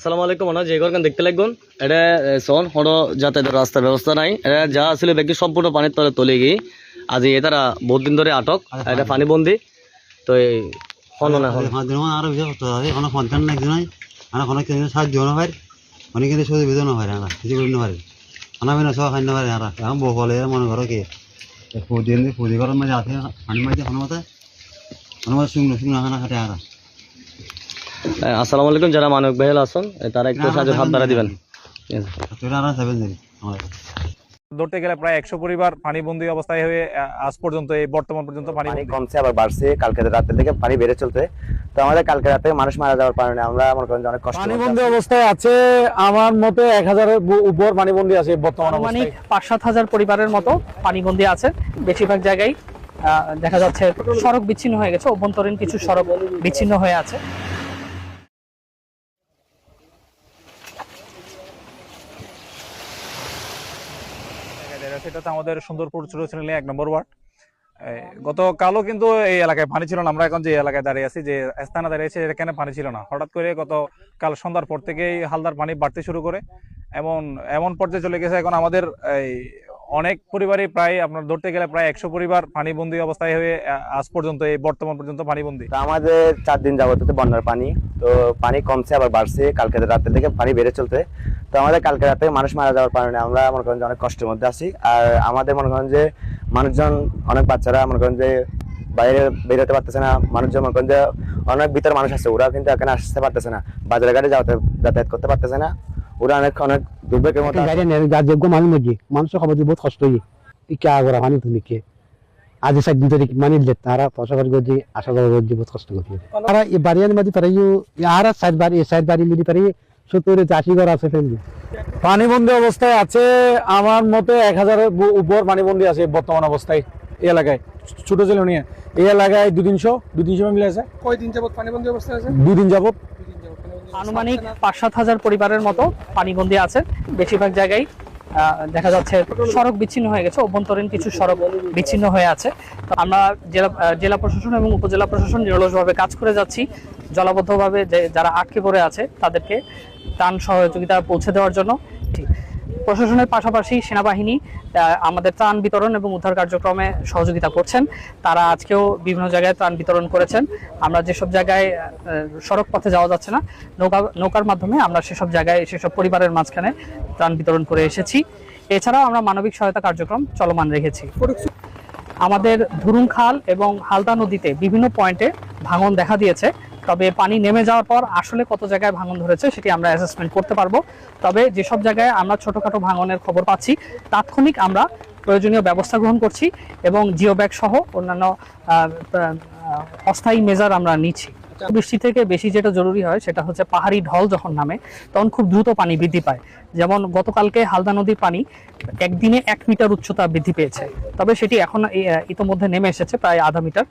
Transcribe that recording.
আসসালামু আলাইকুম। যে ঘরখান দেখতে লাগবেন এটা সন হড় যাতায়াতের রাস্তার ব্যবস্থা নাই। এটা যা আসলে ব্যক্তি সম্পূর্ণ পানির তলে তলে গিয়ে আজ তারা বহুত দিন ধরে আটক, এটা পানি বন্দি। তো এই হন না হন আরো বেশি কষ্ট হয় অনেক পঞ্চান্ন একজন হয় অনেক অনেক সাহায্য না হয় অনেক কিন্তু সুবিধা না হয় না কিছু করি না পারে খানা পিনা সব খাই না পারে আর এখন বলে মনে করো কি ফুদি করার মাঝে আছে পানি মাঝে কোনো মতে শুকনো শুকনো খানা খাটে আর আসসালামু আলাইকুম। যারা মানবিক ভাইয়ের আছেন তারা একটু সাহায্য হাত দ্বারা দিবেন। ধরতে গেলে প্রায় 100 পরিবার পানিবন্দী অবস্থায় হয়ে আজ পর্যন্ত এই বর্তমান পর্যন্ত পানি কমছে আবার বাড়ছে। কালকে রাতের থেকে পানি বেড়ে চলতে, তো আমাদের কালকে রাতে মানুষ মারা যাওয়ার কারণে আমরা মনে করেন অনেক কষ্ট পানিবন্দী অবস্থায় আছে। আমার মতে 1000-এর উপর পানিবন্দী আছে বর্তমান অবস্থায়। 5-7 হাজার পরিবারের মতো পানিবন্দী আছে। বেশিরভাগ জায়গায় দেখা যাচ্ছে সড়ক বিচ্ছিন্ন হয়ে গেছে, অভ্যন্তরীণ কিছু সড়ক বিচ্ছিন্ন হয়ে আছে। সেটা তো আমাদের সুন্দরপুর ছোট চ্যানেলে 1 নম্বর ওয়ার্ড। গতকালও কিন্তু এই এলাকায় পানি ছিল না। আমরা এখন যে এলাকায় দাঁড়িয়ে আছি, যে স্থানে দাঁড়িয়েছি, এখানে পানি ছিল না। হঠাৎ করে গতকাল সন্ধ্যার পর থেকেই হালদার পানি বাড়তে শুরু করে এমন পর্যায়ে চলে গেছে। এখন আমাদের এই অনেক পরিবারই প্রায় আপনার ধরতে গেলে প্রায় 100 পরিবার পানিবন্দী অবস্থায় হয়ে আজ পর্যন্ত এই বর্তমান পর্যন্ত পানিবন্দী। আমাদের 4 দিন যাবত বন্যার পানি, তো পানি কমছে আবার বাড়ছে। কালকে রাতের থেকে পানি বেড়ে চলতে, তো আমাদের কালকে রাতে মানুষ মারা যাওয়ার কারণে আমরা মনে করেন যে অনেক কষ্টের মধ্যে আছি। আর আমাদের মনে করেন যে মানুষজন, অনেক বাচ্চারা মনে করেন যে বাইরে বেরোতে পারতেছে না। মানুষজন মনে করেন যে অনেক ভিতর মানুষ আছে, ওরা কিন্তু এখানে আসতে পারতেছে না, বাজারে ঘাটে যাতায়াত করতে পারতেছে না। ওরা অনেক দুর্ভোগের মতো যোগ্য মানুষ নাকি মানুষের খবর বহুত কষ্ট হয়ে কে আগরা পানি তুমি কে আজ সাইড ভিতরে মানে তারা পয়সা করে গিয়ে আশা করে বহুত কষ্ট করতে তারা এই বাড়িয়ার মধ্যে পারে আর সাইড বাড়ি সাইড বাড়ি মিলি পারে 70-80 ঘর আছে ফ্যামিলি পানিবন্দী অবস্থায় আছে। আমার মতে 1000-এর উপর পানিবন্দী আছে বর্তমান অবস্থায় এই এলাকায়। ছোট ছেলে নিয়ে এই এলাকায় 200 মিলে আছে। কয়দিন যাবত পানিবন্দী অবস্থায় আছে? 2 দিন যাবত। আনুমানিক 5-7 হাজার পরিবারের মতো পানিবন্দী আছে। বেশিরভাগ জায়গায় দেখা যাচ্ছে সড়ক বিচ্ছিন্ন হয়ে গেছে, অভ্যন্তরীণ কিছু সড়ক বিচ্ছিন্ন হয়ে আছে। আমরা জেলা প্রশাসন এবং উপজেলা প্রশাসন নিরলসভাবে কাজ করে যাচ্ছি, জলাবদ্ধভাবে যারা আটকে পড়ে আছে তাদেরকে ত্রাণ সহযোগিতা পৌঁছে দেওয়ার জন্য। প্রশাসনের পাশাপাশি সেনাবাহিনী আমাদের ত্রাণ বিতরণ এবং উদ্ধার কার্যক্রমে সহযোগিতা করছেন। তারা আজকেও বিভিন্ন জায়গায় ত্রাণ বিতরণ করেছেন। আমরা যেসব জায়গায় সড়ক পথে যাওয়া যাচ্ছে না, নৌকার মাধ্যমে আমরা সেসব জায়গায় সেসব পরিবারের মাঝখানে ত্রাণ বিতরণ করে এসেছি। এছাড়াও আমরা মানবিক সহায়তা কার্যক্রম চলমান রেখেছি। আমাদের ধুরুং খাল এবং হালদা নদীতে বিভিন্ন পয়েন্টে ভাঙন দেখা দিয়েছে। তবে পানি নেমে যাওয়ার পর আসলে কত জায়গায় ভাঙন ধরেছে সেটি আমরা অ্যাসেসমেন্ট করতে পারবো। তবে যেসব জায়গায় আমরা ছোটখাটো ভাঙনের খবর পাচ্ছি, তাৎক্ষণিক আমরা প্রয়োজনীয় ব্যবস্থা গ্রহণ করছি এবং জিও ব্যাগ সহ অন্যান্য অস্থায়ী মেজার আমরা নিচ্ছি। বৃষ্টি থেকে বেশি যেটা জরুরি হয় সেটা হচ্ছে পাহাড়ি ঢল যখন নামে তখন খুব দ্রুত পানি বৃদ্ধি পায়। যেমন গতকালকে হালদা নদীর পানি একদিনে 1 মিটার উচ্চতা বৃদ্ধি পেয়েছে, তবে সেটি এখন ইতোমধ্যে নেমে এসেছে প্রায় আধা মিটার।